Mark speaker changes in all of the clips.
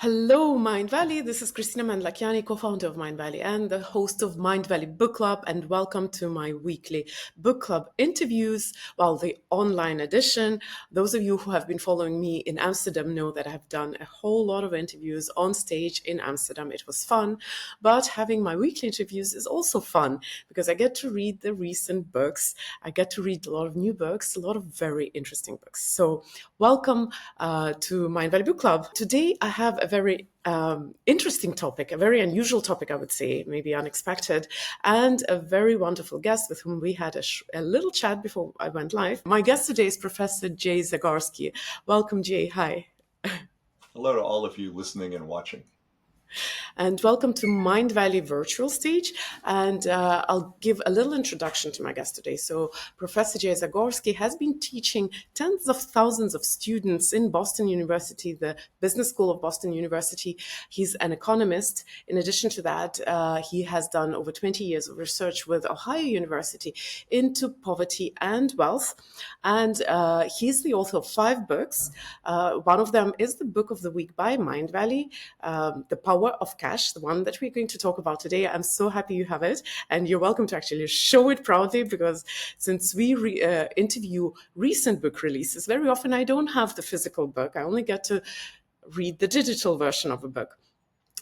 Speaker 1: Hello, Mind Valley. This is Kristina Mandlakiani, co-founder of Mind Valley and the host of Mind Valley Book Club. And welcome to my weekly book club interviews. Well, the online edition. Those of you who have been following me in Amsterdam know that I've done a whole lot of interviews on stage in Amsterdam. It was fun, but having my weekly interviews is also fun because I get to read the recent books. I get to read a lot of new books, a lot of very interesting books. So welcome to Mind Valley Book Club. Today I have a very interesting topic, a very unusual topic, I would say, maybe unexpected, and a very wonderful guest with whom we had a little chat before I went live. My guest today is Professor Jay Zagorsky. Welcome, Jay. Hi.
Speaker 2: Hello to all of you listening and watching.
Speaker 1: And welcome to Mind Valley Virtual Stage. And I'll give a little introduction to my guest today. So Professor Jay Zagorsky has been teaching tens of thousands of students in Boston University, the Business School of Boston University. He's an economist. In addition to that, he has done over 20 years of research with Ohio University into poverty and wealth. And he's the author of 5 books. One of them is the Book of the Week by Mind Valley, The Power of Cash, the one that we're going to talk about today. I'm so happy you have it. And you're welcome to actually show it proudly because since we interview recent book releases, very often I don't have the physical book. I only get to read the digital version of a book.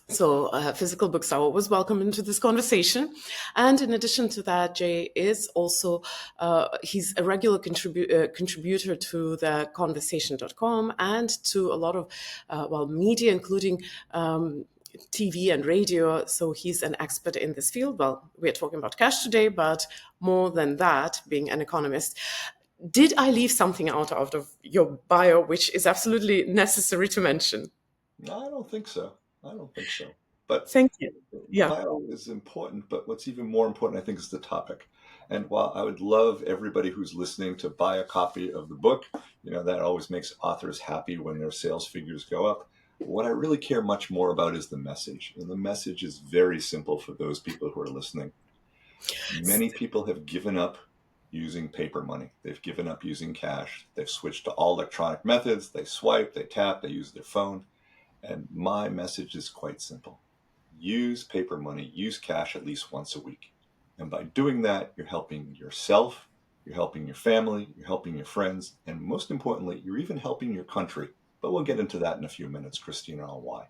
Speaker 1: So physical books are always welcome into this conversation. And in addition to that, Jay is also, he's a regular contributor to the conversation.com and to a lot of, media, including TV and radio. So he's an expert in this field. Well, we're talking about cash today, but more than that, being an economist. Did I leave something out of your bio, which is absolutely necessary to mention?
Speaker 2: No, I don't think so. I don't think so. But
Speaker 1: Thank you.
Speaker 2: the
Speaker 1: Yeah.
Speaker 2: bio is important, but what's even more important, I think, is the topic. And while I would love everybody who's listening to buy a copy of the book, that always makes authors happy when their sales figures go up. What I really care much more about is the message. And the message is very simple for those people who are listening. Many people have given up using paper money. They've given up using cash. They've switched to all electronic methods. They swipe, they tap, they use their phone. And my message is quite simple. Use paper money, use cash at least once a week. And by doing that, you're helping yourself, you're helping your family, you're helping your friends, and most importantly, you're even helping your country. But we'll get into that in a few minutes, Kristina, on why.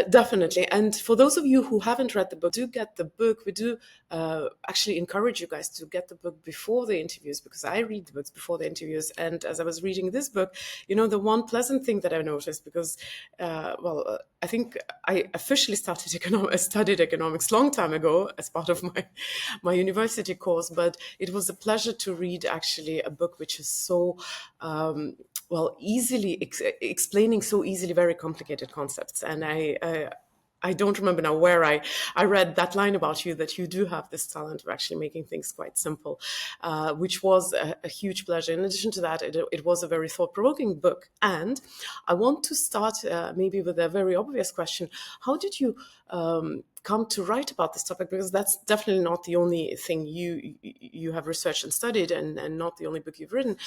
Speaker 1: Definitely. And for those of you who haven't read the book, do get the book. We do actually encourage you guys to get the book before the interviews because I read the books before the interviews. And as I was reading this book, the one pleasant thing that I noticed because, I think I officially studied economics long time ago as part of my university course, but it was a pleasure to read actually a book which is so easily explaining so easily very complicated concepts. And I don't remember now where I read that line about you that you do have this talent of actually making things quite simple, which was a huge pleasure. In addition to that, it was a very thought-provoking book. And I want to start maybe with a very obvious question. How did you come to write about this topic? Because that's definitely not the only thing you have researched and studied and not the only book you've written.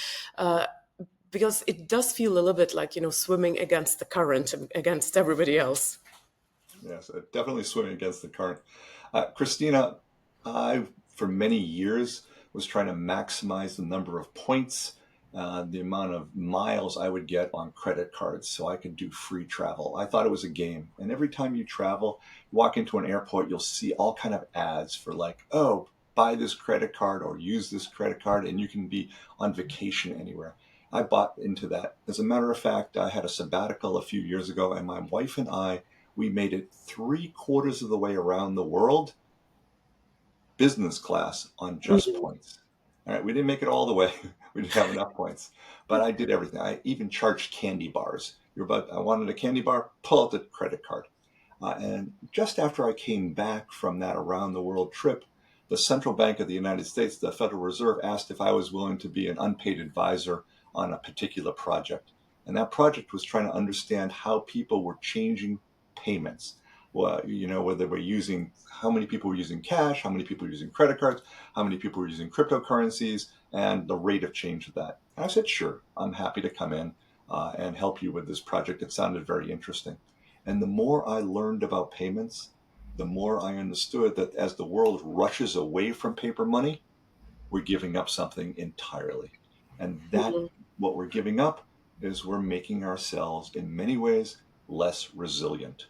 Speaker 1: Because it does feel a little bit like, swimming against the current, against everybody else.
Speaker 2: Yes, definitely swimming against the current. Kristina, I, for many years, was trying to maximize the number of points, the amount of miles I would get on credit cards so I could do free travel. I thought it was a game. And every time you travel, you walk into an airport, you'll see all kind of ads for like, oh, buy this credit card or use this credit card and you can be on vacation anywhere. I bought into that. As a matter of fact, I had a sabbatical a few years ago and my wife and I, we made it 3/4 of the way around the world, business class on just points. All right, we didn't make it all the way. We didn't have enough points, but I did everything. I even charged candy bars. I wanted a candy bar, pull out the credit card. And just after I came back from that around the world trip, the Central Bank of the United States, the Federal Reserve, asked if I was willing to be an unpaid advisor on a particular project. And that project was trying to understand how people were changing payments. Well, whether we're using, how many people were using cash, how many people were using credit cards, how many people were using cryptocurrencies, and the rate of change of that. And I said, sure, I'm happy to come in and help you with this project. It sounded very interesting. And the more I learned about payments, the more I understood that as the world rushes away from paper money, we're giving up something entirely. And that,
Speaker 1: Mhm.
Speaker 2: what we're giving up is we're making ourselves, in many ways, less resilient,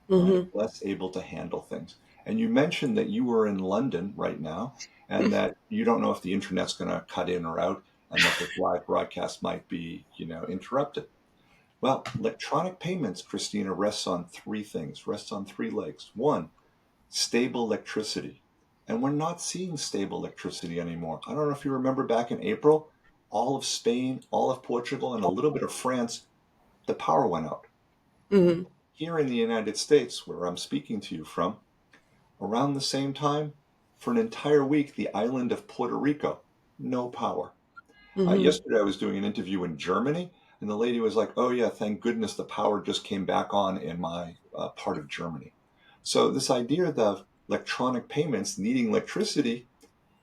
Speaker 2: right?
Speaker 1: Mhm.
Speaker 2: Less able to handle things. And you mentioned that you were in London right now and that you don't know if the internet's going to cut in or out and that this live broadcast might be, interrupted. Well, electronic payments, Christina, rests on three things, rests on three legs. One, stable electricity. And we're not seeing stable electricity anymore. I don't know if you remember back in April, all of Spain, all of Portugal, and a little bit of France, the power went out.
Speaker 1: Mhm.
Speaker 2: Here in the United States, where I'm speaking to you from, around the same time, for an entire week, the island of Puerto Rico, no power.
Speaker 1: Mhm.
Speaker 2: Yesterday, I was doing an interview in Germany, and the lady was like, "Oh, yeah, thank goodness the power just came back on in my part of Germany." So, this idea of electronic payments needing electricity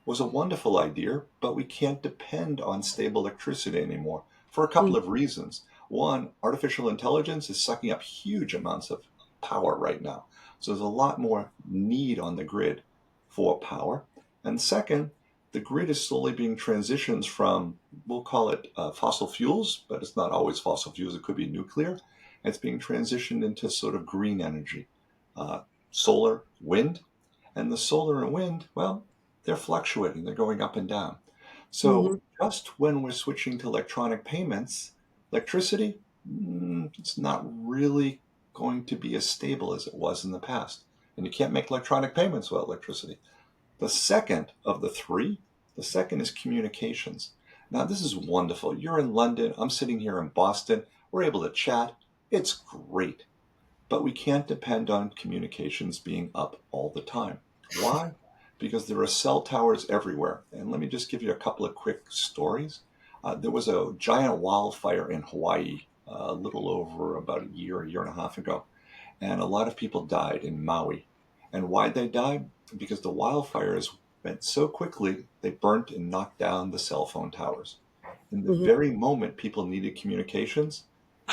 Speaker 2: was a wonderful idea, but we can't depend on stable electricity anymore for a couple
Speaker 1: Mhm.
Speaker 2: of reasons. One, artificial intelligence is sucking up huge amounts of power right now. So there's a lot more need on the grid for power. And second, the grid is slowly being transitioned from, we'll call it fossil fuels, but it's not always fossil fuels. It could be nuclear. It's being transitioned into sort of green energy, uh, solar, wind. And the solar and wind, well, they're fluctuating, they're going up and down. So
Speaker 1: Mhm.
Speaker 2: just when we're switching to electronic payments, electricity, it's not really going to be as stable as it was in the past. And you can't make electronic payments without electricity. The second of the three, the second is communications. Now, this is wonderful. You're in London, I'm sitting here in Boston. We're able to chat. It's great. But we can't depend on communications being up all the time. Why? Because there are cell towers everywhere. And let me just give you a couple of quick stories. There was a giant wildfire in Hawaii a little over about a year and a half ago. And a lot of people died in Maui. And why they died? Because the wildfires went so quickly, they burnt and knocked down the cell phone towers. In the
Speaker 1: Mhm.
Speaker 2: very moment people needed communications,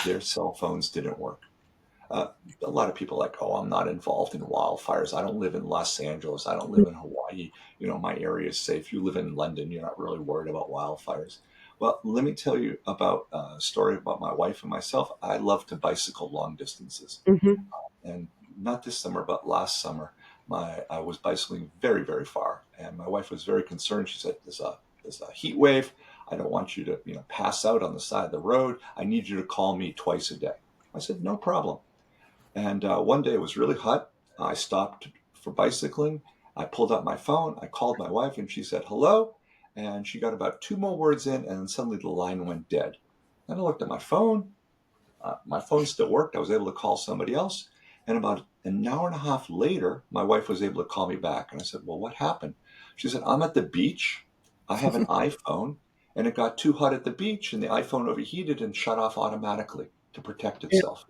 Speaker 2: their cell phones didn't work. Uh, a lot of people are like, oh, I'm not involved in wildfires. I don't live in Los Angeles. I don't live in Hawaii. My area is safe. You live in London. You're not really worried about wildfires. Well, let me tell you about a story about my wife and myself. I love to bicycle long distances.
Speaker 1: Mhm.
Speaker 2: And not this summer, but last summer, I was bicycling very, very far. And my wife was very concerned. She said, there's a heat wave. I don't want you to, pass out on the side of the road. I need you to call me twice a day. I said, no problem. And one day it was really hot. I stopped for bicycling. I pulled out my phone. I called my wife and she said, hello. And she got about two more words in and then suddenly the line went dead. Then I looked at my phone. My phone still worked. I was able to call somebody else. And about an hour and a half later, my wife was able to call me back. And I said, well, what happened? She said, I'm at the beach. I have an iPhone and it got too hot at the beach and the iPhone overheated and shut off automatically to protect
Speaker 1: Yeah.
Speaker 2: itself.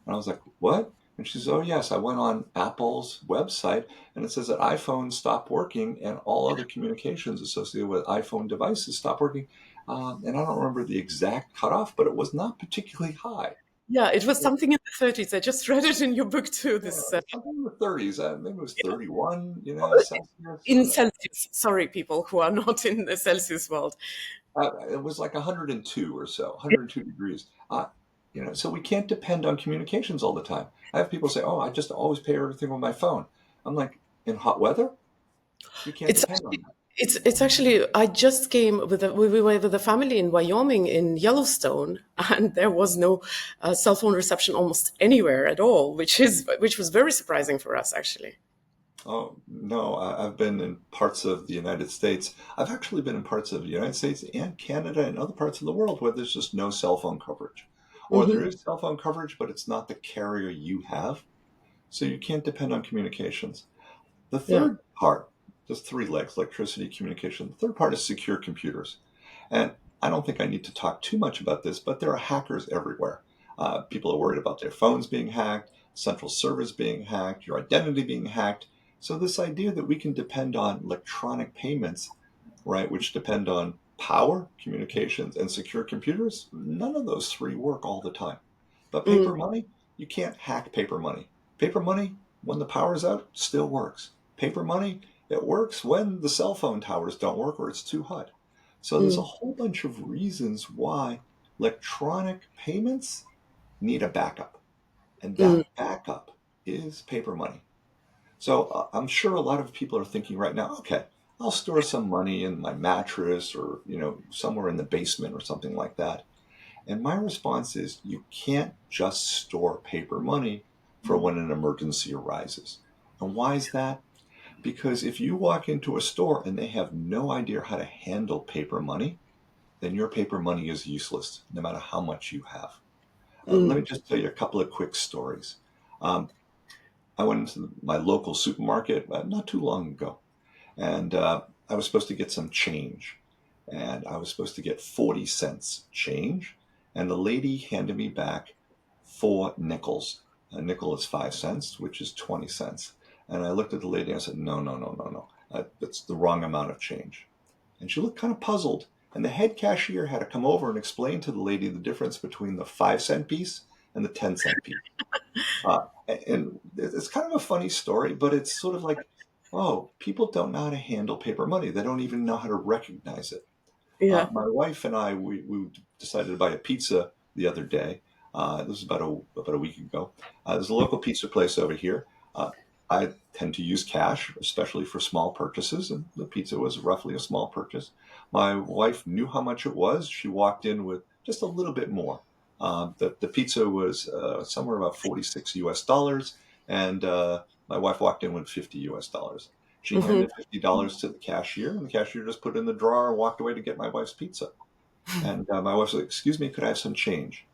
Speaker 2: And I was like, what? And she says, oh, yes, I went on Apple's website and it says that iPhones stopped working and all other communications associated with iPhone devices stopped working. And I don't remember the exact cutoff, but it was not particularly high.
Speaker 1: Yeah, it was something in the 30s. I just read it in your book too.
Speaker 2: Yeah,
Speaker 1: This
Speaker 2: something in the 30s. Maybe it was
Speaker 1: yeah.
Speaker 2: 31, Celsius.
Speaker 1: In Celsius. Sorry, people who are not in the Celsius world.
Speaker 2: It was like 102 or so, 102 degrees. So we can't depend on communications all the time. I have people say, "Oh, I just always pay everything with my phone." I'm like, in hot weather, you can't
Speaker 1: It's
Speaker 2: depend
Speaker 1: actually,
Speaker 2: on that.
Speaker 1: it's actually. I just came with we were with a family in Wyoming in Yellowstone, and there was no cell phone reception almost anywhere at all, which was very surprising for us actually.
Speaker 2: Oh, no, I've been in parts of the United States. I've actually been in parts of the United States and Canada and other parts of the world where there's just no cell phone coverage. Or there
Speaker 1: Hmm.
Speaker 2: is cell phone coverage, but it's not the carrier you have. So you can't depend on communications. The
Speaker 1: Yeah.
Speaker 2: third part, there's three legs, electricity, communication. The third part is secure computers. And I don't think I need to talk too much about this, but there are hackers everywhere. People are worried about their phones being hacked, central servers being hacked, your identity being hacked. So this idea that we can depend on electronic payments, right, which depend on power, communications, and secure computers, none of those three work all the time. But paper
Speaker 1: Mm.
Speaker 2: money, You can't hack paper money. Paper money, when the power's out, still works. Paper money, it works when the cell phone towers don't work or it's too hot. So there's a
Speaker 1: Mm,
Speaker 2: whole bunch of reasons why electronic payments need a backup. And
Speaker 1: mm,
Speaker 2: that backup is paper money. So I'm sure a lot of people are thinking right now, okay, I'll store some money in my mattress or, somewhere in the basement or something like that. And my response is you can't just store paper money for when an emergency arises. And why is that? Because if you walk into a store and they have no idea how to handle paper money, then your paper money is useless, no matter how much you have. Let me
Speaker 1: mm,
Speaker 2: just tell you a couple of quick stories. Um, I went into my local supermarket not too long ago, and I was supposed to get some change. And I was supposed to get 40 cents change. And the lady handed me back 4 nickels. A nickel is 5 cents, which is 20 cents. And I looked at the lady and I said, no, no, no, no, no. That's the wrong amount of change. And she looked kind of puzzled. And the head cashier had to come over and explain to the lady the difference between the 5 cent piece and the 10-cent piece. And it's kind of a funny story, but it's sort of like, oh, people don't know how to handle paper money. They don't even know how to recognize it.
Speaker 1: yeah.
Speaker 2: My wife and I, we decided to buy a pizza the other day. This was about a week ago. There's a local pizza place over here. Uh, I tend to use cash, especially for small purchases, and the pizza was roughly a small purchase. My wife knew how much it was. She walked in with just a little bit more. The pizza was somewhere about 46 US dollars, and my wife walked in with 50 US dollars. She
Speaker 1: Hmm.
Speaker 2: handed $50 to the cashier, and the cashier just put it in the drawer and walked away to get my wife's pizza. And my wife said, "Excuse me, could I have some change?"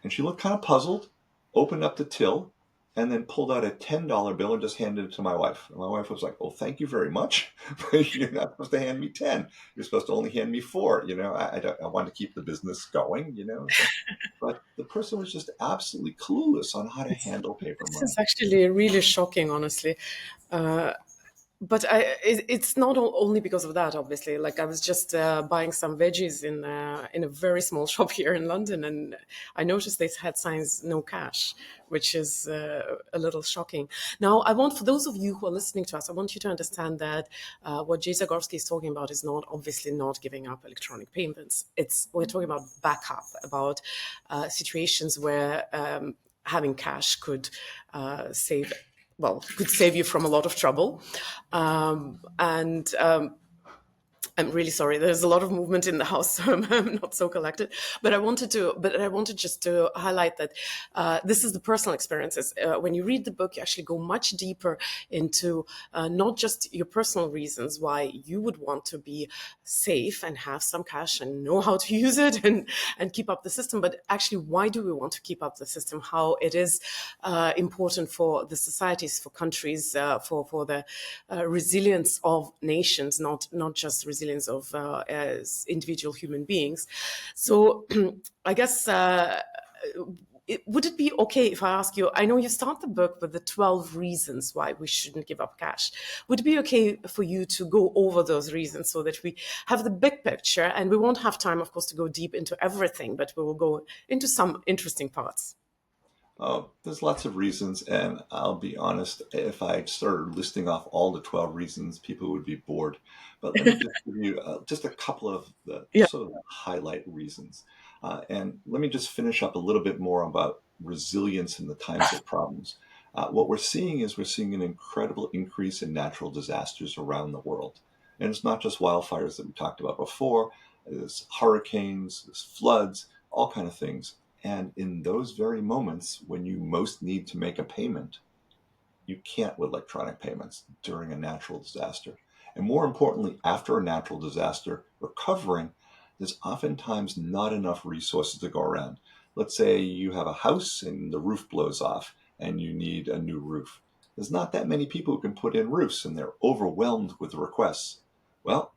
Speaker 2: And she looked kind of puzzled, opened up the till, and then pulled out a $10 bill and just handed it to my wife. And my wife was like, "Well, thank you very much. But you're not supposed to hand me 10. You're supposed to only hand me 4." I want to keep the business going, so. But the person was just absolutely clueless on how to handle paper
Speaker 1: This is
Speaker 2: money.
Speaker 1: actually really shocking, honestly. But it's not only because of that, obviously. Like I was just buying some veggies in a very small shop here in London, and I noticed they had signs "no cash," which is a little shocking. Now, I want for those of you who are listening to us, I want you to understand that what Jay Zagorsky is talking about is not obviously not giving up electronic payments. It's we're talking about backup, about situations where having cash could save could save you from a lot of trouble. And I'm really sorry. There's a lot of movement in the house, so I'm not so collected. But I wanted just to highlight that this is the personal experiences. When you read the book, you actually go much deeper into not just your personal reasons why you would want to be safe and have some cash and know how to use it and keep up the system, but actually, why do we want to keep up the system? How it is important for the societies, for countries, for the resilience of nations, not just resilience of as individual human beings. So I guess would it be okay if I ask you? I know you start the book with the 12 reasons why we shouldn't give up cash. Would it be okay for you to go over those reasons so that we have the big picture? And we won't have time, of course, to go deep into everything, but we will go into some interesting parts.
Speaker 2: There's lots of reasons, and I'll be honest, if I started listing off all the 12 reasons, people would be bored. But let me just give you just a couple of the
Speaker 1: Yeah.
Speaker 2: sort of highlight reasons. And let me just finish up a little bit more about resilience in the times of problems. What we're seeing an incredible increase in natural disasters around the world. And it's not just wildfires that we talked about before, there's hurricanes, there's floods, all kind of things. And in those very moments when you most need to make a payment, you can't with electronic payments during a natural disaster. And more importantly, after a natural disaster, recovering, there's oftentimes not enough resources to go around. Let's say you have a house and the roof blows off and you need a new roof. There's not that many people who can put in roofs and they're overwhelmed with requests. Well,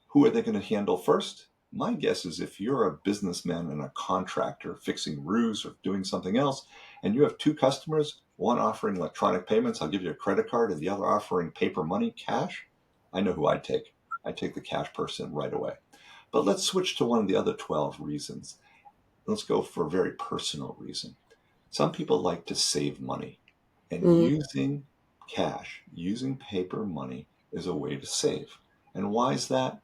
Speaker 2: who are they going to handle first? My guess is if you're a businessman and a contractor fixing roofs or doing something else, and you have two customers, one offering electronic payments, I'll give you a credit card, and the other offering paper money, cash, I know who I'd take. I'd take the cash person right away. But let's switch to one of the other 12 reasons. Let's go for a very personal reason. Some people like to save money, and
Speaker 1: Mm.
Speaker 2: using cash, using paper money is a way to save. And why is that?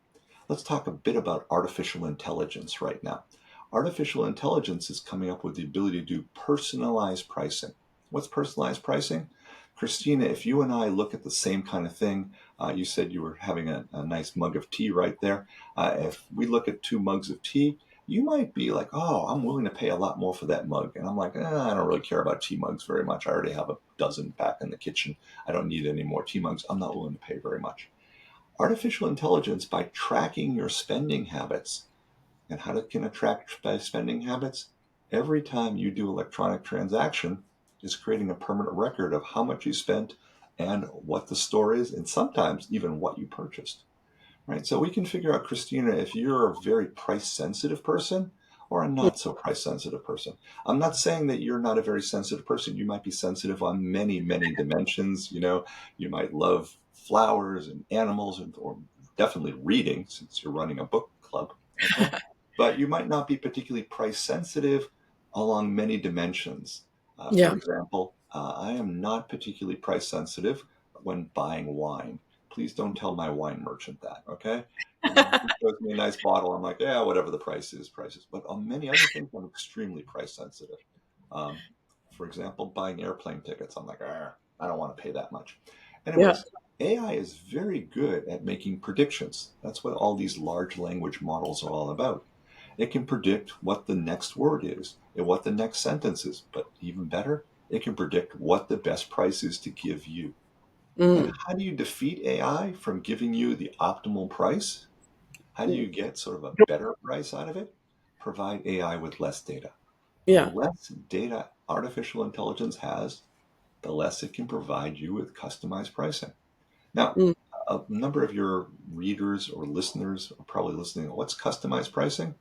Speaker 2: Let's talk a bit about artificial intelligence right now. Artificial intelligence is coming up with the ability to do personalized pricing. What's personalized pricing? Christina, if you and I look at the same kind of thing, you said you were having a nice mug of tea right there. If we look at two mugs of tea, you might be like, oh, I'm willing to pay a lot more for that mug. And I'm like, I don't really care about tea mugs very much. I already have a dozen back in the kitchen. I don't need any more tea mugs. I'm not willing to pay very much. Artificial intelligence, by tracking your spending habits, and how it can attract by spending habits, every time you do electronic transaction, is creating a permanent record of how much you spent and what the store is, and sometimes even what you purchased. Right. So we can figure out, Christina, if you're a very price sensitive person or a not so price sensitive person. I'm not saying that you're not a very sensitive person. You might be sensitive on many, many dimensions. You might love flowers and animals or definitely reading since you're running a book club. Okay. But you might not be particularly price sensitive along many dimensions. For
Speaker 1: Yeah.
Speaker 2: example, I am not particularly price sensitive when buying wine. Please don't tell my wine merchant that, okay? He shows me a nice bottle. I'm like, yeah, whatever the price is, prices. But on many other things, I'm extremely price sensitive. Um, for example, buying airplane tickets. I'm like, I don't want to pay that much.
Speaker 1: Yeah.
Speaker 2: Anyways, AI is very good at making predictions. That's what all these large language models are all about. It can predict what the next word is and what the next sentence is. But even better, it can predict what the best price is to give you. And
Speaker 1: Mm.
Speaker 2: how do you defeat AI from giving you the optimal price? How do you get sort of a better price out of it? Provide AI with less data. The
Speaker 1: Yeah.
Speaker 2: less data artificial intelligence has, the less it can provide you with customized pricing. Now,
Speaker 1: Mm.
Speaker 2: a number of your readers or listeners are probably listening. What's customized pricing?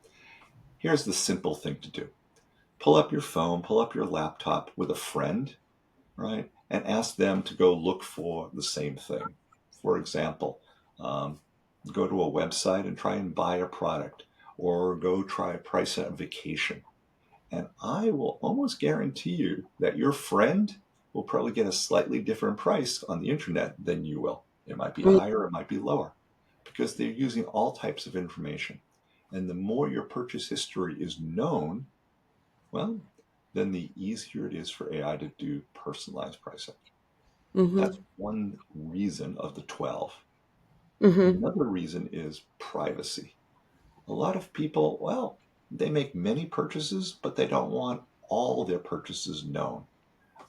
Speaker 2: Here's the simple thing to do: pull up your phone, pull up your laptop with a friend, right? And ask them to go look for the same thing. For example, um, go to a website and try and buy a product, or go try a price on vacation. And I will almost guarantee you that your friend will probably get a slightly different price on the internet than you will. It might be
Speaker 1: Mm.
Speaker 2: higher, it might be lower, because they're using all types of information. And the more your purchase history is known, well, then the easier it is for AI to do personalized pricing. That's
Speaker 1: Mm-hmm.
Speaker 2: one reason of the 12.
Speaker 1: Mm-hmm.
Speaker 2: Another reason is privacy. A lot of people, well, they make many purchases, but they don't want all their purchases known.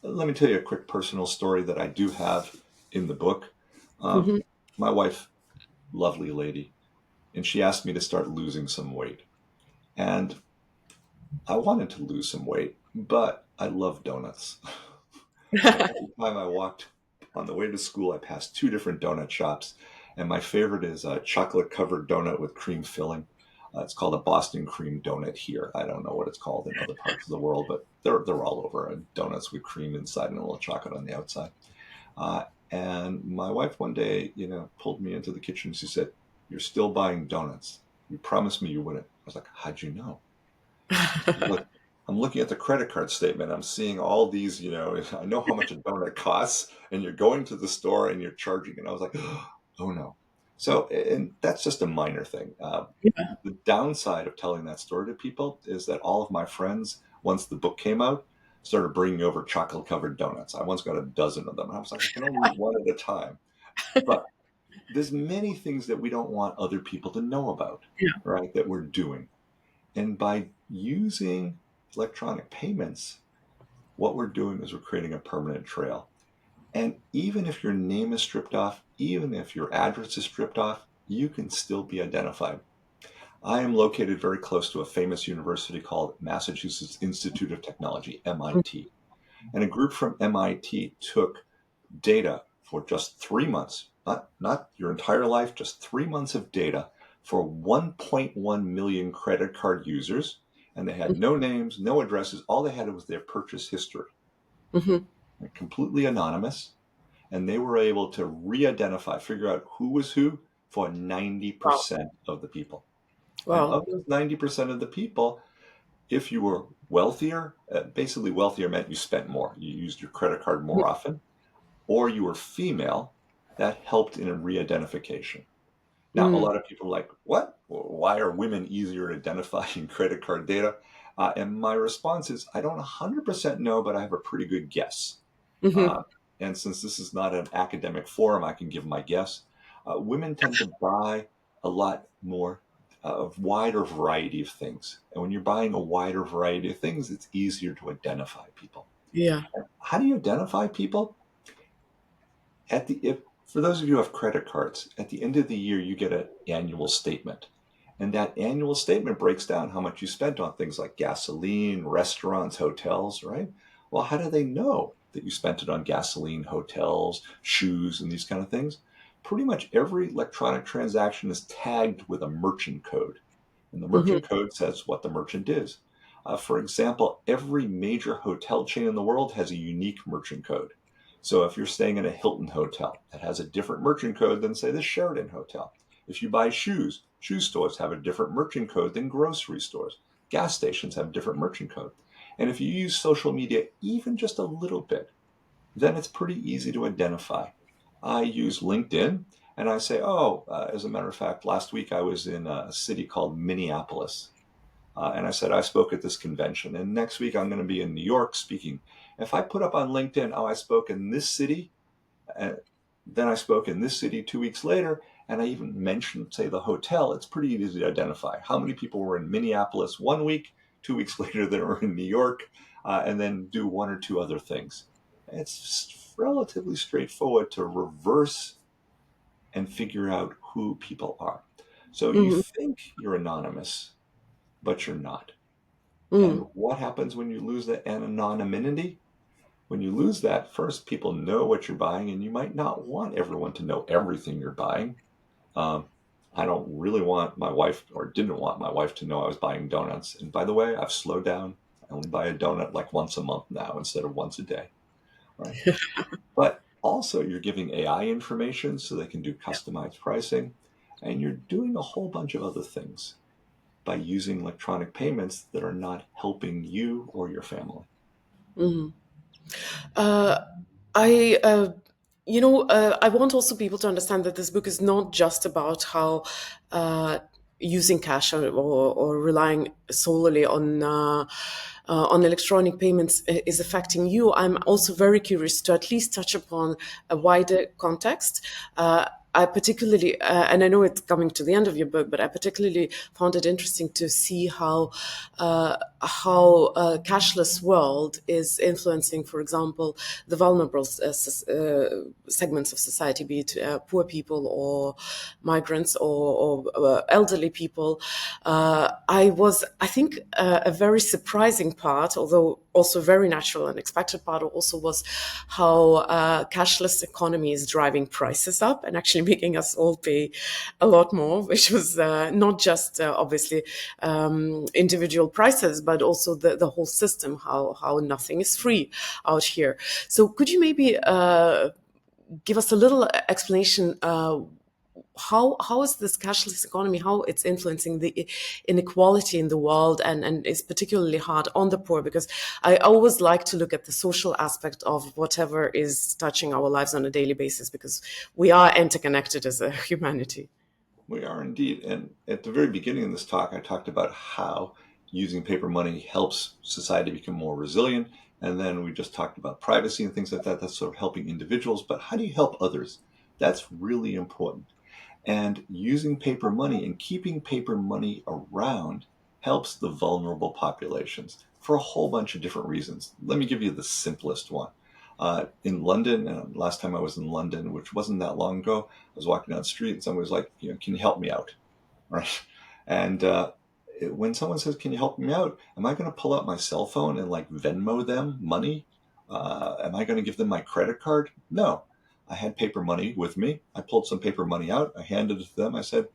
Speaker 2: Let me tell you a quick personal story that I do have in the book. Um,
Speaker 1: Mm-hmm.
Speaker 2: my wife, lovely lady, and she asked me to start losing some weight. And I wanted to lose some weight, but I love donuts. And every time I walked on the way to school, I passed two different donut shops. And my favorite is a chocolate covered donut with cream filling. It's called a Boston cream donut here. I don't know what it's called in other parts of the world, but they're all over. Donuts with cream inside and a little chocolate on the outside. And my wife one day, pulled me into the kitchen. She said, "You're still buying donuts. You promised me you wouldn't." I was like, "How'd you know?" Look, I'm looking at the credit card statement. I'm seeing all these, I know how much a donut costs, and you're going to the store and you're charging. And I was like, oh no. So, and that's just a minor thing.
Speaker 1: Yeah.
Speaker 2: The downside of telling that story to people is that all of my friends, once the book came out, started bringing over chocolate covered donuts. I once got a dozen of them. I was like, I can only eat one at a time. But there's many things that we don't want other people to know about,
Speaker 1: Yeah.
Speaker 2: right? That we're doing. And by using electronic payments, what we're doing is we're creating a permanent trail. And even if your name is stripped off, even if your address is stripped off, you can still be identified. I am located very close to a famous university called Massachusetts Institute of Technology, MIT. And a group from MIT took data for just 3 months, not your entire life, just 3 months of data for 1.1 million credit card users. And they had no names, no addresses. All they had was their purchase history,
Speaker 1: Mm-hmm.
Speaker 2: completely anonymous. And they were able to re identify, figure out who was who for
Speaker 1: Wow.
Speaker 2: 90% of the people. And
Speaker 1: Wow.
Speaker 2: of those 90% of the people, If you were wealthier, basically wealthier meant you spent more, you used your credit card more often, or you were female, that helped in a re-identification. Now, a
Speaker 1: Mm-hmm.
Speaker 2: lot of people are like, what? Why are women easier to identify in credit card data? And my response is, I don't 100% know, but I have a pretty good guess.
Speaker 1: Mm-hmm.
Speaker 2: Uh, and since this is not an academic forum, I can give my guess. Women tend to buy a lot more, a wider variety of things. And when you're buying a wider variety of things, it's easier to identify people.
Speaker 1: Yeah.
Speaker 2: How do you identify people? If for those of you who have credit cards, at the end of the year you get an annual statement. And that annual statement breaks down how much you spent on things like gasoline, restaurants, hotels, right? Well, how do they know that you spent it on gasoline, hotels, shoes, and these kind of things? Pretty much every electronic transaction is tagged with a merchant code. And the
Speaker 1: Mm-hmm.
Speaker 2: merchant code says what the merchant is. For example, every major hotel chain in the world has a unique merchant code. So if you're staying in a Hilton hotel, it has a different merchant code than, say, the Sheraton Hotel. If you buy shoes, shoe stores have a different merchant code than grocery stores. Gas stations have a different merchant code. And if you use social media even just a little bit, then it's pretty easy to identify. I use LinkedIn and I say, oh, as a matter of fact, last week I was in a city called Minneapolis. And I said, I spoke at this convention. And next week I'm going to be in New York speaking. If I put up on LinkedIn, oh, I spoke in this city, and then I spoke in this city 2 weeks later, and I even mentioned, say, the hotel, it's pretty easy to identify how many people were in Minneapolis 1 week, 2 weeks later they were in New York, and then do one or two other things. It's relatively straightforward to reverse and figure out who people are. So you
Speaker 1: Mm-hmm.
Speaker 2: think you're anonymous, but you're not. And
Speaker 1: Mm-hmm.
Speaker 2: what happens when you lose that anonymity? When you lose that, first, people know what you're buying, and you might not want everyone to know everything you're buying. Um, I don't really want my wife, or didn't want my wife, to know I was buying donuts. And by the way, I've slowed down. I only buy a donut like once a month now instead of once a day, right? But also, you're giving AI information so they can do customized pricing, and you're doing a whole bunch of other things by using electronic payments that are not helping you or your family.
Speaker 1: Mm-hmm. Uh, I, I want also people to understand that this book is not just about how using cash or relying solely on electronic payments is affecting you. I'm also very curious to at least touch upon a wider context. I particularly, and I know it's coming to the end of your book, but I particularly found it interesting to see how cashless world is influencing, for example, the vulnerable segments of society, be it poor people or migrants or elderly people. I think, a very surprising part, although also very natural and expected part, also was how cashless economy is driving prices up and actually making us all pay a lot more, which was not just obviously individual prices, but also the whole system, how nothing is free out here. So could you maybe give us a little explanation, how is this cashless economy, how it's influencing the inequality in the world, and is particularly hard on the poor? Because I always like to look at the social aspect of whatever is touching our lives on a daily basis, because we are interconnected as a humanity.
Speaker 2: We are indeed. And at the very beginning of this talk, I talked about how using paper money helps society become more resilient. And then we just talked about privacy and things like that. That's sort of helping individuals. But how do you help others? That's really important. And using paper money and keeping paper money around helps the vulnerable populations for a whole bunch of different reasons. Let me give you the simplest one. In London, last time I was in London, which wasn't that long ago, I was walking down the street and someone was like, can you help me out? Right. And when someone says, can you help me out? Am I going to pull out my cell phone and like Venmo them money? Am I going to give them my credit card? No. I had paper money with me. I pulled some paper money out. I handed it to them. I said,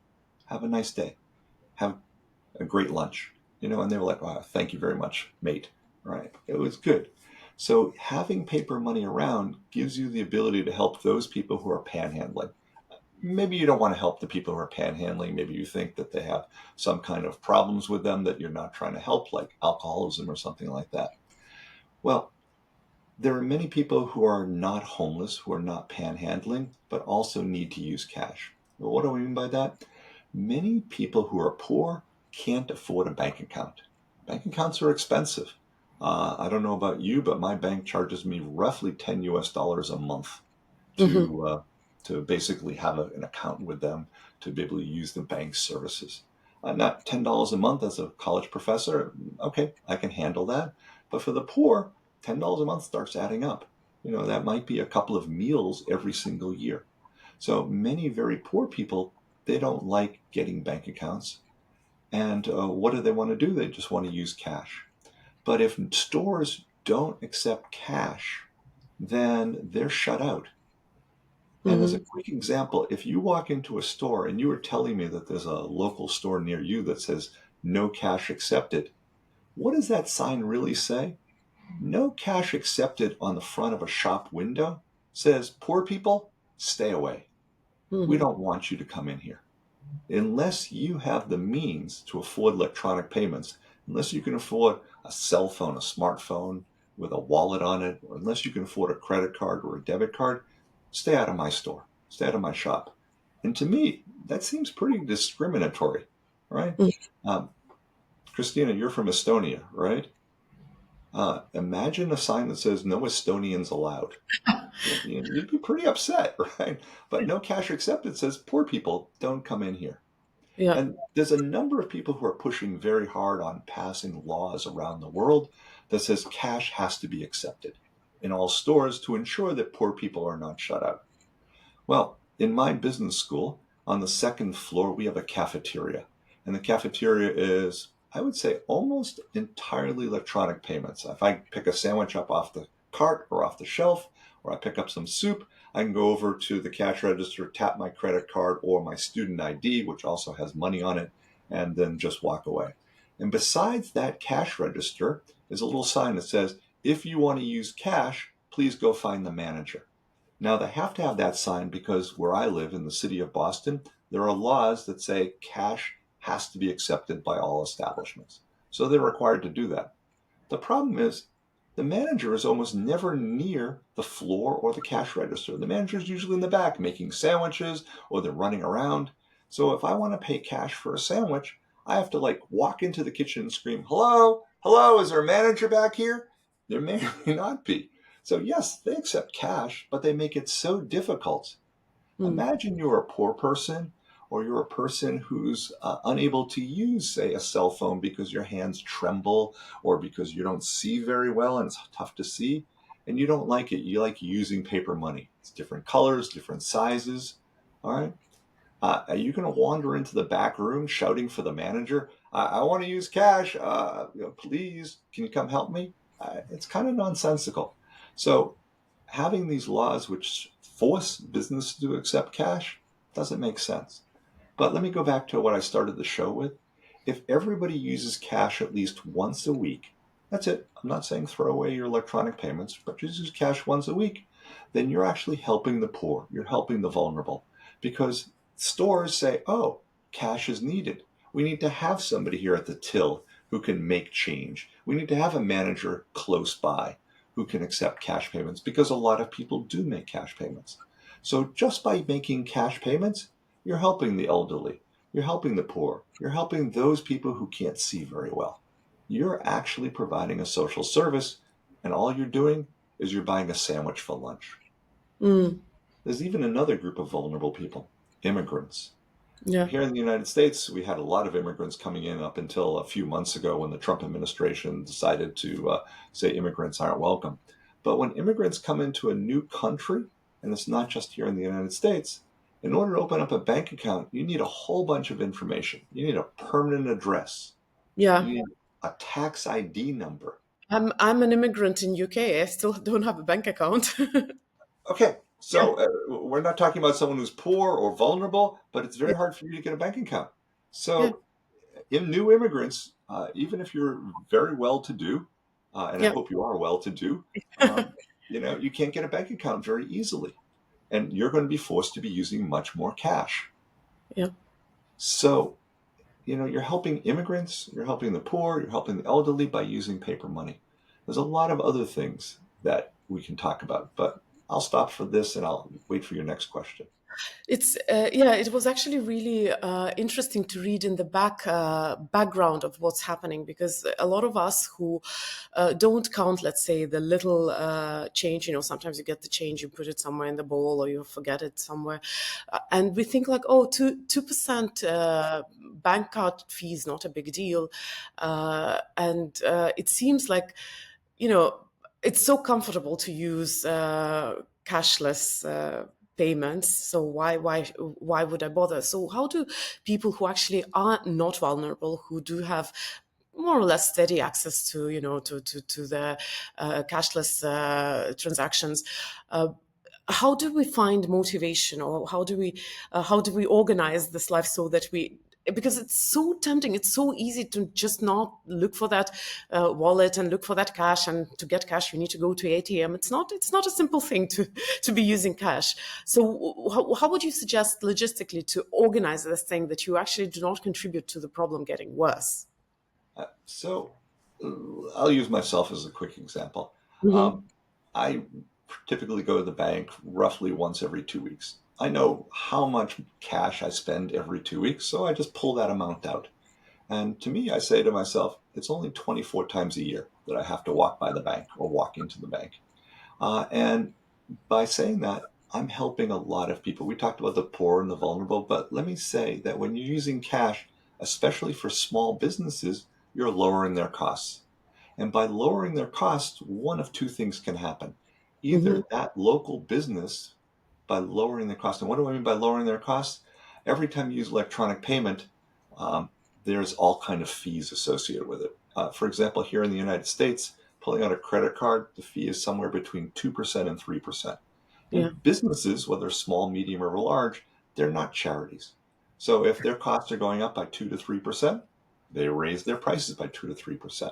Speaker 2: have a nice day. Have a great lunch. And they were like, wow, thank you very much, mate. Right. It was good. So having paper money around gives you the ability to help those people who are panhandling. maybe you don't want to help the people who are panhandling. Maybe you think that they have some kind of problems with them that you're not trying to help, like alcoholism or something like that. Well, there are many people who are not homeless, who are not panhandling, but also need to use cash. Well, what do I mean by that? Many people who are poor can't afford a bank account. Bank accounts are expensive. I don't know about you, but my bank charges me roughly 10 US dollars a month
Speaker 1: Hmm.
Speaker 2: to basically have an account with them to be able to use the bank's services. Not $10 a month as a college professor. Okay, I can handle that. But for the poor, $10 a month starts adding up. That might be a couple of meals every single year. So many very poor people, they don't like getting bank accounts. And what do they want to do? They just want to use cash. But if stores don't accept cash, then they're shut out. And as a
Speaker 1: Hmm.
Speaker 2: quick example, if you walk into a store and you were telling me that there's a local store near you that says no cash accepted, what does that sign really say? No cash accepted on the front of a shop window says, poor people, stay away. We
Speaker 1: Hmm.
Speaker 2: don't want you to come in here. Unless you have the means to afford electronic payments, unless you can afford a cell phone, a smartphone with a wallet on it, or unless you can afford a credit card or a debit card, stay out of my store, stay out of my shop. And to me, that seems pretty discriminatory, right? Um, Christina, you're from Estonia, right? Imagine a sign that says no Estonians allowed. You'd be pretty upset, right? But no cash accepted says poor people don't come in here.
Speaker 1: Yeah.
Speaker 2: And there's a number of people who are pushing very hard on passing laws around the world that says cash has to be accepted in all stores to ensure that poor people are not shut out. Well, in my business school, on the second floor, we have a cafeteria. And the cafeteria is, I would say, almost entirely electronic payments. If I pick a sandwich up off the cart or off the shelf, or I pick up some soup, I can go over to the cash register, tap my credit card or my student ID, which also has money on it, and then just walk away. And besides that cash register is a little sign that says, if you want to use cash, please go find the manager. Now, they have to have that sign because where I live in the city of Boston, there are laws that say cash has to be accepted by all establishments. So they're required to do that. The problem is the manager is almost never near the floor or the cash register. The manager is usually in the back making sandwiches or they're running around. So if I want to pay cash for a sandwich, I have to like walk into the kitchen and scream, hello, hello, is there a manager back here? There may or may not be. So yes, they accept cash, but they make it so difficult.
Speaker 1: Hmm.
Speaker 2: Imagine you're a poor person or you're a person who's unable to use, say, a cell phone because your hands tremble or because you don't see very well and it's tough to see and you don't like it. You like using paper money. It's different colors, different sizes. All right. Are you going to wander into the back room shouting for the manager? I want to use cash. Please, can you come help me? It's kind of nonsensical. So having these laws which force business to accept cash doesn't make sense. But let me go back to what I started the show with. If everybody uses cash at least once a week, that's it. I'm not saying throw away your electronic payments, but just use cash once a week. Then you're actually helping the poor. You're helping the vulnerable because stores say, oh, cash is needed. We need to have somebody here at the till who can make change. We need to have a manager close by who can accept cash payments because a lot of people do make cash payments. So just by making cash payments, you're helping the elderly. You're helping the poor. You're helping those people who can't see very well. You're actually providing a social service, and all you're doing is you're buying a sandwich for lunch.
Speaker 1: Hmm.
Speaker 2: There's even another group of vulnerable people, immigrants.
Speaker 1: Yeah.
Speaker 2: Here in the United States, we had a lot of immigrants coming in up until a few months ago when the Trump administration decided to say immigrants aren't welcome. But when immigrants come into a new country, and it's not just here in the United States, in order to open up a bank account, you need a whole bunch of information. You need a permanent address.
Speaker 1: Yeah.
Speaker 2: You need a tax ID number.
Speaker 1: I'm an immigrant in UK. I still don't have a bank account.
Speaker 2: Okay,
Speaker 1: Yeah.
Speaker 2: so we're not talking about someone who's poor or vulnerable, but it's
Speaker 1: Yeah.
Speaker 2: very hard for you to get a bank account.
Speaker 1: Yeah.
Speaker 2: So in new immigrants, even if you're very well to do, and I
Speaker 1: Yeah.
Speaker 2: hope you are well to do, you can't get a bank account very easily. and you're going to be forced to be using much more cash.
Speaker 1: Yeah.
Speaker 2: So, you're helping immigrants, you're helping the poor, you're helping the elderly by using paper money. There's a lot of other things that we can talk about, but I'll stop for this and I'll wait for your next question.
Speaker 1: It's yeah. It was actually really interesting to read in the background of what's happening, because a lot of us who don't count, let's say, the little change. Sometimes you get the change, you put it somewhere in the bowl, or you forget it somewhere, and we think like, oh, 2% bank card fee is not a big deal, and it seems like, you know, it's so comfortable to use cashless payments. So why would I bother? So how do people who actually are not vulnerable, who do have more or less steady access to, to the cashless transactions, how do we find motivation, or how do we organize this life so that we, because it's so tempting, it's so easy to just not look for that wallet and look for that cash, and to get cash you need to go to ATM. It's not a simple thing to be using cash. So how would you suggest logistically to organize this thing that you actually do not contribute to the problem getting worse?
Speaker 2: So I'll use myself as a quick example.
Speaker 1: Hmm.
Speaker 2: Um, I typically go to the bank roughly once every 2 weeks. I know how much cash I spend every 2 weeks, so I just pull that amount out. And to me, I say to myself, it's only 24 times a year that I have to walk by the bank or walk into the bank. And by saying that, I'm helping a lot of people. We talked about the poor and the vulnerable, but let me say that when you're using cash, especially for small businesses, you're lowering their costs. And by lowering their costs, one of two things can happen.
Speaker 1: Hmm.
Speaker 2: Either that local business, by lowering their cost, and what do I mean by lowering their costs? Every time you use electronic payment, um, there's all kind of fees associated with it. For example, here in the United States, pulling out a credit card, the fee is somewhere between 2% and 3%.
Speaker 1: Yeah.
Speaker 2: And businesses, whether small, medium, or large, they're not charities. So if their costs are going up by 2 to 3%, they raise their prices by 2 to 3%.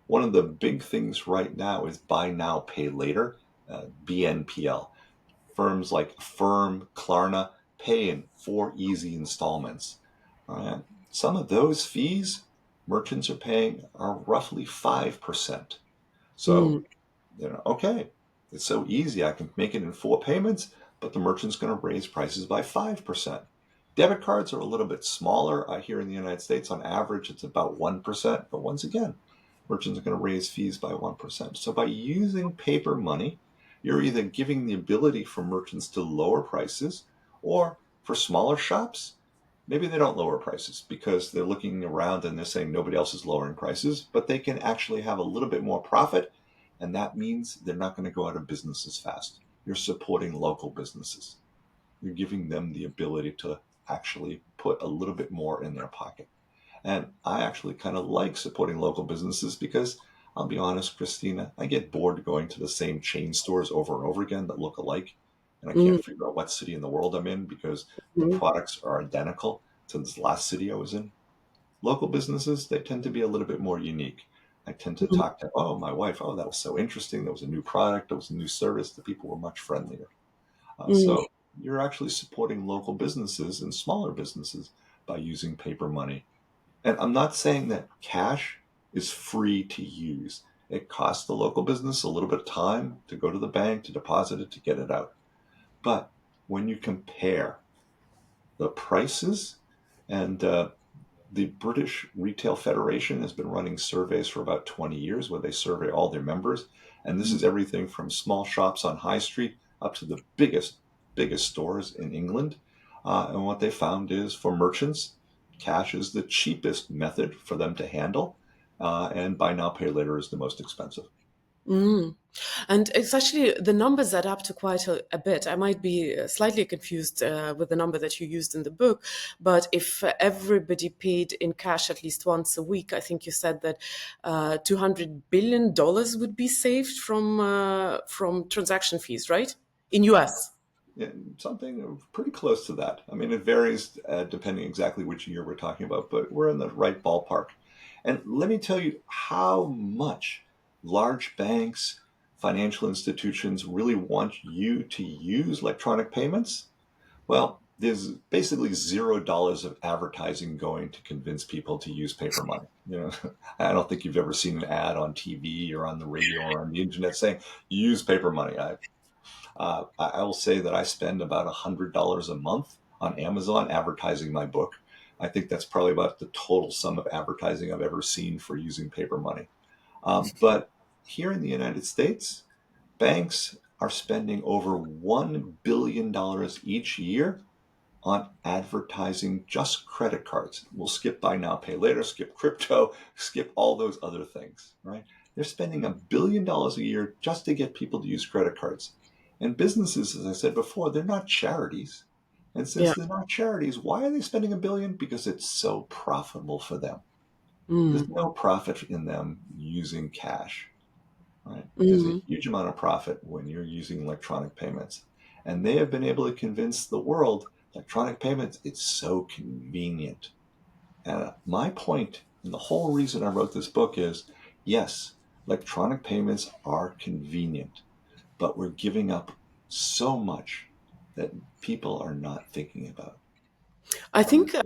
Speaker 2: One of the big things right now is buy now, pay later, BNPL. Firms like Affirm, Klarna pay in 4 easy installments. Some of those fees merchants are paying are roughly 5%. So,
Speaker 1: Mm.
Speaker 2: okay, it's so easy. I can make it in 4 payments, but the merchant's going to raise prices by 5%. Debit cards are a little bit smaller. Here in the United States, on average, it's about 1%. But once again, merchants are going to raise fees by 1%. So by using paper money, you're either giving the ability for merchants to lower prices, or for smaller shops, maybe they don't lower prices because they're looking around and they're saying nobody else is lowering prices, but they can actually have a little bit more profit. And that means they're not going to go out of business as fast. You're supporting local businesses. You're giving them the ability to actually put a little bit more in their pocket. And I actually kind of like supporting local businesses because I'll be honest, Christina, I get bored going to the same chain stores over and over again that look alike. And I can't
Speaker 1: Mm.
Speaker 2: figure out what city in the world I'm in because the
Speaker 1: Mm.
Speaker 2: products are identical to this last city I was in. Local businesses, they tend to be a little bit more unique. I tend to
Speaker 1: Mm.
Speaker 2: talk to, oh, my wife, oh, that was so interesting. There was a new product, there was a new service. The people were much friendlier.
Speaker 1: Mm.
Speaker 2: So you're actually supporting local businesses and smaller businesses by using paper money. And I'm not saying that cash is free to use. It costs the local business a little bit of time to go to the bank, to deposit it, to get it out. But when you compare the prices, and the British Retail Federation has been running surveys for about 20 years where they survey all their members. And this is everything from small shops on High Street up to the biggest stores in England. And what they found is for merchants, cash is the cheapest method for them to handle. And buy now, pay later is the most expensive.
Speaker 1: Mm. And it's actually, the numbers add up to quite a bit. I might be slightly confused with the number that you used in the book, but if everybody paid in cash at least once a week, I think you said that $200 billion would be saved from transaction fees, right? In US.
Speaker 2: Yeah, something pretty close to that. I mean, it varies depending exactly which year we're talking about, but we're in the right ballpark. And let me tell you how much large banks, financial institutions really want you to use electronic payments, well, there's basically $0 of advertising going to convince people to use paper money. I don't think you've ever seen an ad on TV or on the radio or on the internet saying use paper money. I will say that I spend about $100 a month on Amazon advertising my book. I think that's probably about the total sum of advertising I've ever seen for using paper money. But here in the United States, banks are spending over $1 billion each year on advertising just credit cards. We'll skip buy now, pay later, skip crypto, skip all those other things, right? They're spending $1 billion a year just to get people to use credit cards. And businesses, as I said before, they're not charities. And since
Speaker 1: Yeah.
Speaker 2: they're not charities, why are they spending $1 billion? Because it's so profitable for them. There's no profit in them using cash. Right? There's a huge amount of profit when you're using electronic payments. And they have been able to convince the world electronic payments, it's so convenient. And my point, and the whole reason I wrote this book is yes, electronic payments are convenient, but we're giving up so much that people are not thinking about.
Speaker 1: I
Speaker 2: Some
Speaker 1: think
Speaker 2: yeah.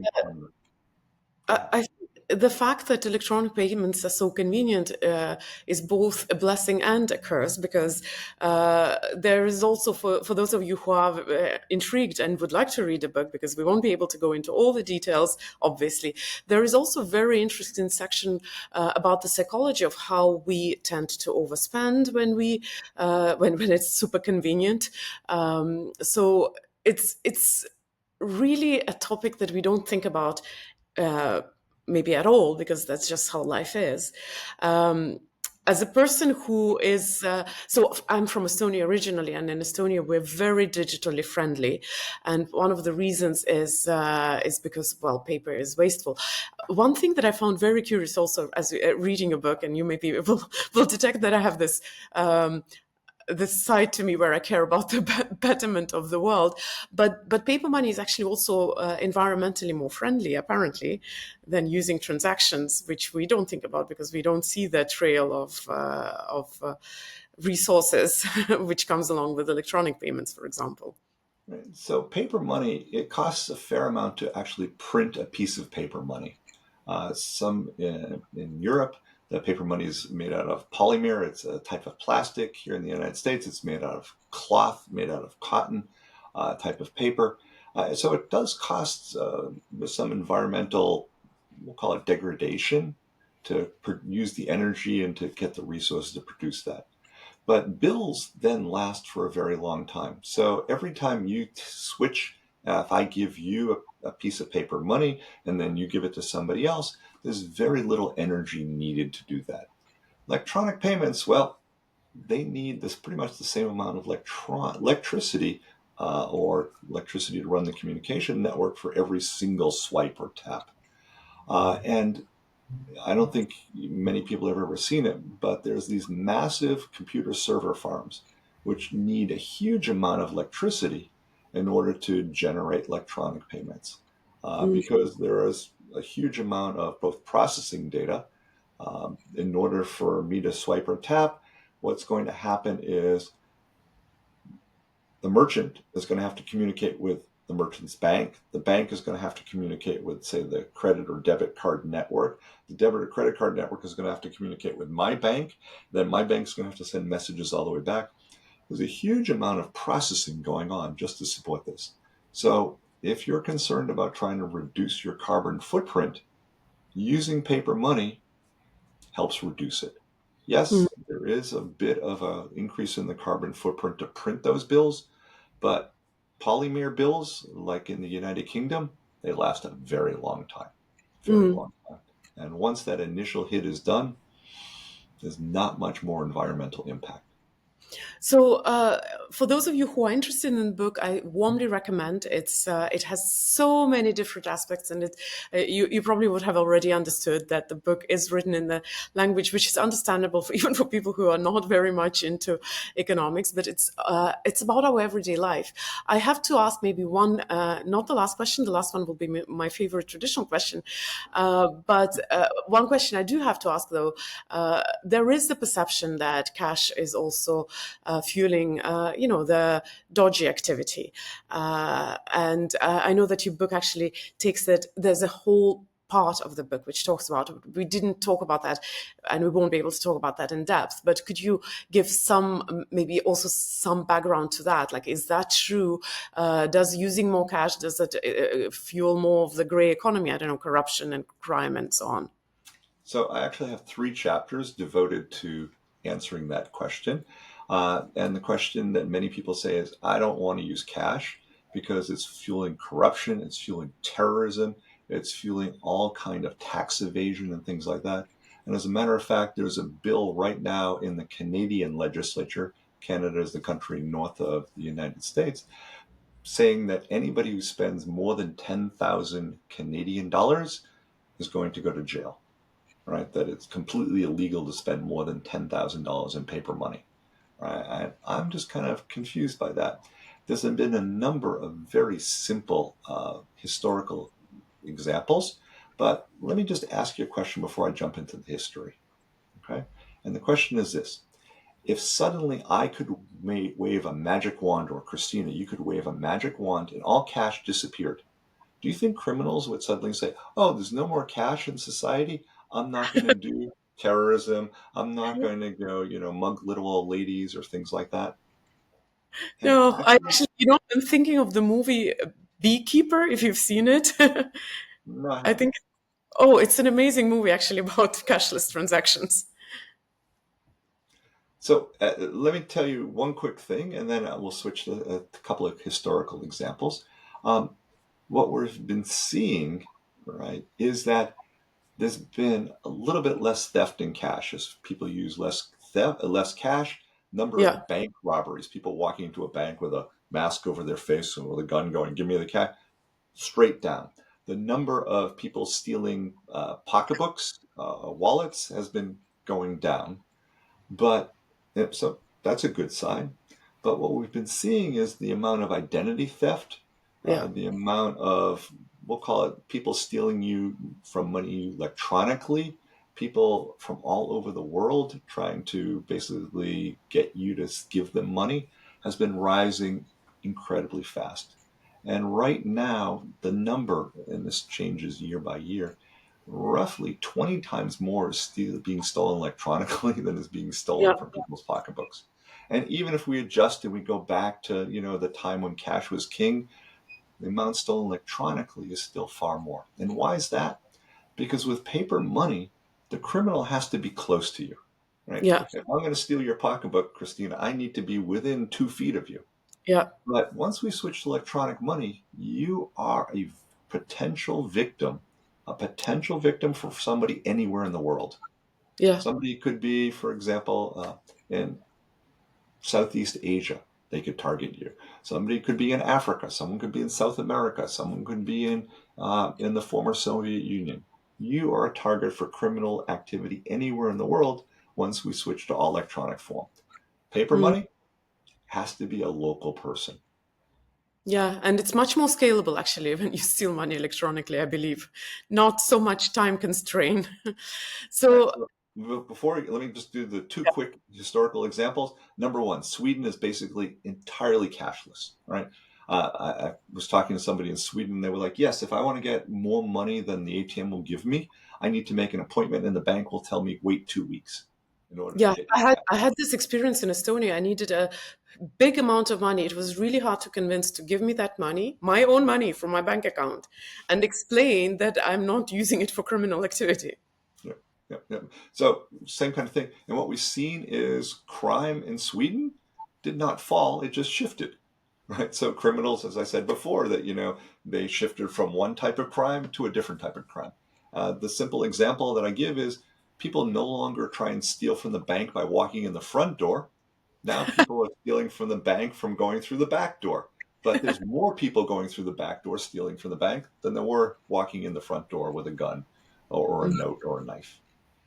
Speaker 1: I think the fact that electronic payments are so convenient is both a blessing and a curse, because there is also, for those of you who are intrigued and would like to read the book, because we won't be able to go into all the details, obviously, there is also a very interesting section about the psychology of how we tend to overspend when it's super convenient. So it's really a topic that we don't think about uh, maybe at all, because that's just how life is. As a person who is, so I'm from Estonia originally, and in Estonia we're very digitally friendly, and one of the reasons is because, well, paper is wasteful. One thing that I found very curious also as reading a book, and you maybe will detect that I have this side to me where I care about the betterment of the world. But paper money is actually also environmentally more friendly, apparently, than using transactions, which we don't think about because we don't see the trail of resources which comes along with electronic payments, for example.
Speaker 2: Right. So paper money, it costs a fair amount to actually print a piece of paper money. Some in Europe, the paper money is made out of polymer. It's a type of plastic. Here in the United States, it's made out of cloth, made out of cotton type of paper. So it does cost some environmental, we'll call it degradation, to use the energy and to get the resources to produce that. But bills then last for a very long time. So every time you switch, if I give you a piece of paper money and then you give it to somebody else, there's very little energy needed to do that. Electronic payments, well, they need this pretty much the same amount of electricity or electricity to run the communication network for every single swipe or tap. And I don't think many people have ever seen it, but there's these massive computer server farms which need a huge amount of electricity in order to generate electronic payments because there is a huge amount of both processing data. In order for me to swipe or tap, what's going to happen is the merchant is going to have to communicate with the merchant's bank. The bank is going to have to communicate with, say, the credit or debit card network. The debit or credit card network is going to have to communicate with my bank. Then my bank's going to have to send messages all the way back. There's a huge amount of processing going on just to support this. So if you're concerned about trying to reduce your carbon footprint, using paper money helps reduce it. Yes, there is a bit of an increase in the carbon footprint to print those bills, but polymer bills, like in the United Kingdom, they last a very long time, very long time. And once that initial hit is done, there's not much more environmental impact.
Speaker 1: So, for those of you who are interested in the book, I warmly recommend. It has so many different aspects, and you probably would have already understood that the book is written in the language which is understandable for even for people who are not very much into economics. But it's about our everyday life. I have to ask maybe one, not the last question. The last one will be my favorite traditional question, but one question I do have to ask though. There is the perception that cash is also fueling, the dodgy activity. And I know that your book actually takes that. There's a whole part of the book which talks about. We didn't talk about that, and we won't be able to talk about that in depth. But could you give some, maybe also some background to that? Like, is that true? Does using more cash, does it fuel more of the gray economy? I don't know, corruption and crime and so on.
Speaker 2: So I actually have three chapters devoted to answering that question. And the question that many people say is, I don't want to use cash because it's fueling corruption, it's fueling terrorism, it's fueling all kind of tax evasion and things like that. And as a matter of fact, there's a bill right now in the Canadian legislature. Canada is the country north of the United States, saying that anybody who spends more than 10,000 Canadian dollars is going to go to jail, right? That it's completely illegal to spend more than $10,000 in paper money, right? I'm just kind of confused by that. There's been a number of very simple historical examples, but let me just ask you a question before I jump into the history, okay? And the question is this. If suddenly I could wave a magic wand, or Christina, you could wave a magic wand and all cash disappeared, do you think criminals would suddenly say, oh, there's no more cash in society? I'm not going to do terrorism. I'm not going to go, mug little old ladies or things like that. And
Speaker 1: No, I
Speaker 2: actually,
Speaker 1: actually, I'm thinking of the movie Beekeeper, if you've seen it.
Speaker 2: no, I
Speaker 1: I
Speaker 2: haven't.
Speaker 1: think, oh, it's an amazing movie actually about cashless transactions.
Speaker 2: So let me tell you one quick thing, and then we'll switch to a couple of historical examples. Um, what we've been seeing, right, is that there's been a little bit less theft in cash as people use less cash. Number
Speaker 1: Yeah,
Speaker 2: of bank robberies, people walking into a bank with a mask over their face and with a gun going, "Give me the cash," straight down. The number of people stealing pocketbooks, wallets, has been going down. But so that's a good sign. But what we've been seeing is the amount of identity theft,
Speaker 1: yeah,
Speaker 2: the amount of, we'll call it, people stealing you from money electronically, people from all over the world trying to basically get you to give them money, has been rising incredibly fast. And right now, the number, and this changes year by year, roughly 20 times more is being stolen electronically than is being
Speaker 1: yeah,
Speaker 2: stolen from people's pocketbooks. And even if we adjust and we go back to, the time when cash was king, the amount stolen electronically is still far more. And why is that? Because with paper money, the criminal has to be close to you, right?
Speaker 1: yeah,
Speaker 2: If I'm going to steal your pocketbook, Christina, I need to be within 2 feet of you.
Speaker 1: yeah,
Speaker 2: But once we switch to electronic money, you are potential victim, a potential victim for somebody anywhere in the world.
Speaker 1: yeah,
Speaker 2: Somebody could be, for example, in Southeast Asia. They could target you. Somebody could be in Africa. Someone could be in South America. Someone could be in the former Soviet Union. You are a target for criminal activity anywhere in the world once we switch to all electronic form. Paper
Speaker 1: mm,
Speaker 2: money has to be a local person.
Speaker 1: yeah. And it's much more scalable actually when you steal money electronically, I believe. Not so much time constraint.
Speaker 2: Right.
Speaker 1: So,
Speaker 2: So before, let me just do the two quick historical examples. Number one, Sweden is basically entirely cashless, right? I was talking to somebody in Sweden. They were like, yes, if I want to get more money than the ATM will give me, I need to make an appointment and the bank will tell me, wait 2 weeks in order to
Speaker 1: yeah,
Speaker 2: get
Speaker 1: I
Speaker 2: your
Speaker 1: had
Speaker 2: cash.
Speaker 1: I had this experience in Estonia. I needed a big amount of money. It was really hard to convince to give me that money, my own money from my bank account, and explain that I'm not using it for criminal activity.
Speaker 2: Yep, yep, yep. So same kind of thing. And what we've seen is crime in Sweden did not fall; it just shifted, right? So criminals, as I said before, that they shifted from one type of crime to a different type of crime. The simple example that I give is people no longer try and steal from the bank by walking in the front door. Now people are stealing from the bank from going through the back door. But there's more people going through the back door stealing from the bank than there were walking in the front door with a gun or a note or a knife.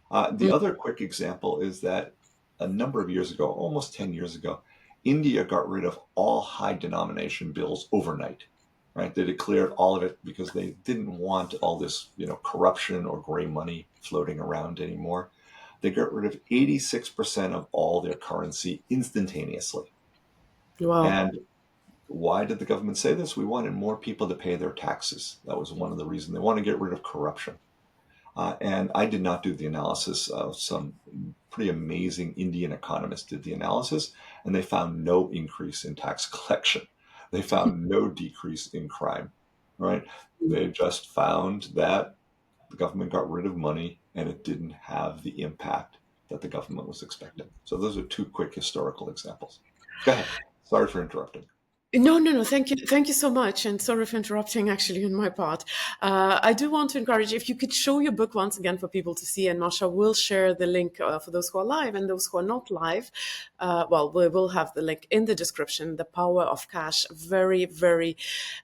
Speaker 2: The
Speaker 1: Mm.
Speaker 2: other quick example is that a number of years ago, almost 10 years ago, India got rid of all high denomination bills overnight. Right? They declared all of it because they didn't want all this, corruption or gray money floating around anymore. They got rid of 86% of all their currency instantaneously.
Speaker 1: Wow.
Speaker 2: And why did the government say this? We wanted more people to pay their taxes. That was one of the reasons. They want to get rid of corruption. And I did not do the analysis. Some pretty amazing Indian economists did the analysis, and they found no increase in tax collection. They found no decrease in crime, right? They just found that the government got rid of money and it didn't have the impact that the government was expecting. So those are two quick historical examples. Go ahead. Sorry for interrupting.
Speaker 1: No, no, no. Thank you so much, and sorry for interrupting. Actually, on my part, I do want to encourage if you could show your book once again for people to see, and Masha will share the link for those who are live and those who are not live. Well, we will have the link in the description. The Power of Cash, very, very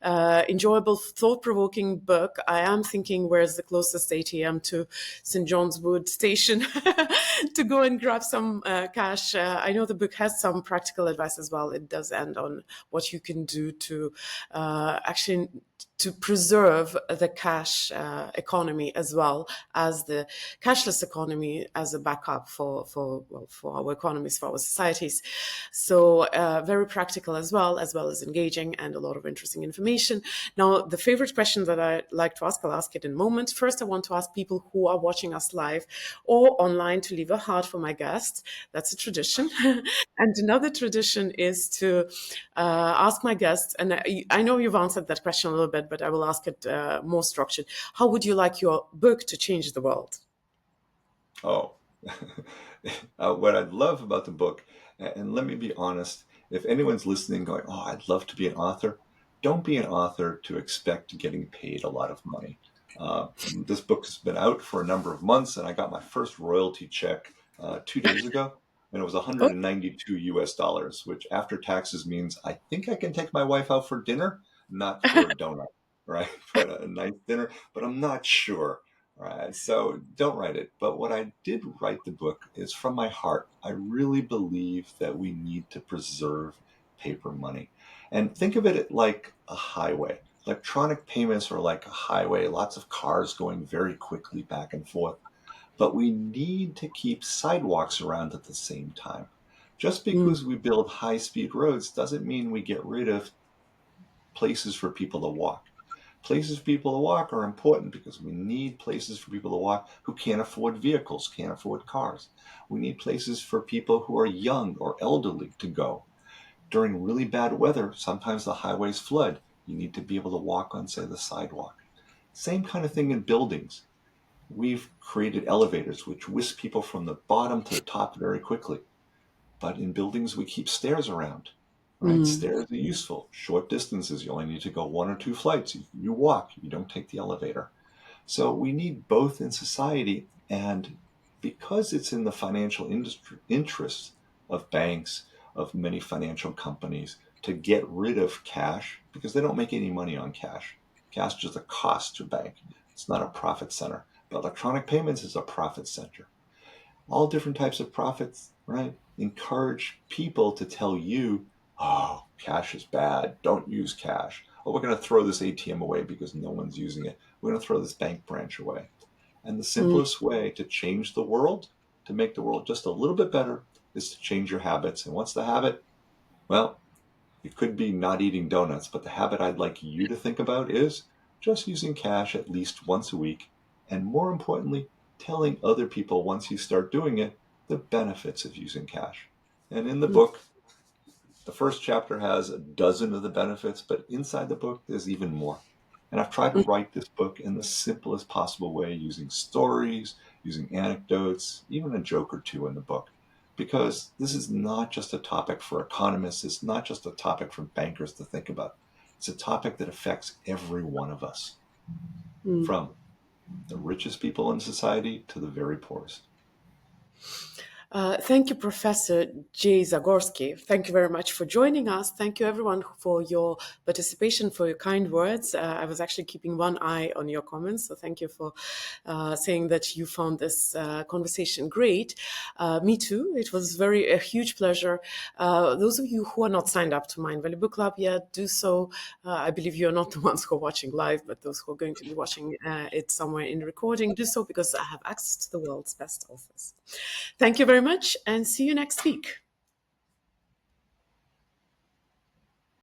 Speaker 1: enjoyable, thought-provoking book. I am thinking, where's the closest ATM to St. John's Wood Station to go and grab some cash. I know the book has some practical advice as well. It does end on what you can do to actually to preserve the cash economy as well as the cashless economy as a backup for our economies, for our societies. So very practical as well as engaging and a lot of interesting information. Now, the favorite question that I like to ask, I'll ask it in a moment. First, I want to ask people who are watching us live or online to leave a heart for my guests. That's a tradition. And another tradition is to ask my guests, and I know you've answered that question a little bit, but I will ask it more structured. How would you like your book to change the world?
Speaker 2: Oh, what I love about the book, and let me be honest, if anyone's listening going, oh, I'd love to be an author, don't be an author to expect getting paid a lot of money. This book has been out for a number of months, and I got my first royalty check 2 days ago, and it was
Speaker 1: Oh,
Speaker 2: 192 US dollars, which after taxes means I think I can take my wife out for dinner, not for a donut, right? But a nice dinner, but I'm not sure. Right. So don't write it. But what I did write the book is from my heart. I really believe that we need to preserve paper money. And think of it like a highway. Electronic payments are like a highway, lots of cars going very quickly back and forth. But we need to keep sidewalks around at the same time. Just
Speaker 1: mm,
Speaker 2: because we build high speed roads doesn't mean we get rid of places for people to walk. Places for people to walk are important because we need places for people to walk who can't afford vehicles, can't afford cars. We need places for people who are young or elderly to go. During really bad weather, sometimes the highways flood. You need to be able to walk on, say, the sidewalk. Same kind of thing in buildings. We've created elevators which whisk people from the bottom to the top very quickly. But in buildings, we keep stairs around, right?
Speaker 1: mm,
Speaker 2: Stairs are useful. Short distances, you only need to go one or two flights. You walk, you don't take the elevator. So we need both in society. And because it's in the financial industry interests of banks, of many financial companies to get rid of cash, because they don't make any money on cash. Cash is just a cost to a bank. It's not a profit center. But electronic payments is a profit center. All different types of profits, right? Encourage people to tell you, oh, cash is bad. Don't use cash. Oh, we're going to throw this ATM away because no one's using it. We're going to throw this bank branch away. And the
Speaker 1: mm,
Speaker 2: simplest way to change the world, to make the world just a little bit better, is to change your habits. And what's the habit? Well, it could be not eating donuts, but the habit I'd like you to think about is just using cash at least once a week. And more importantly, telling other people once you start doing it, the benefits of using cash. And in the
Speaker 1: mm,
Speaker 2: book, the first chapter has a dozen of the benefits, but inside the book, there's even more. And I've tried to
Speaker 1: mm.
Speaker 2: write this book in the simplest possible way, using stories, using anecdotes, even a joke or two in the book. Because this is not just a topic for economists, it's not just a topic for bankers to think about. It's a topic that affects every one of us, from the richest people in society to the very poorest.
Speaker 1: Thank you, Professor Jay Zagorsky. Thank you very much for joining us. Thank you, everyone, for your participation, for your kind words. I was actually keeping one eye on your comments, so thank you for saying that you found this conversation great. Me too. It was a huge pleasure. Those of you who are not signed up to Mind Valley Book Club yet, do so. I believe you are not the ones who are watching live, but those who are going to be watching it somewhere in recording, do so because I have access to the world's best authors. Thank you very much and see you next week.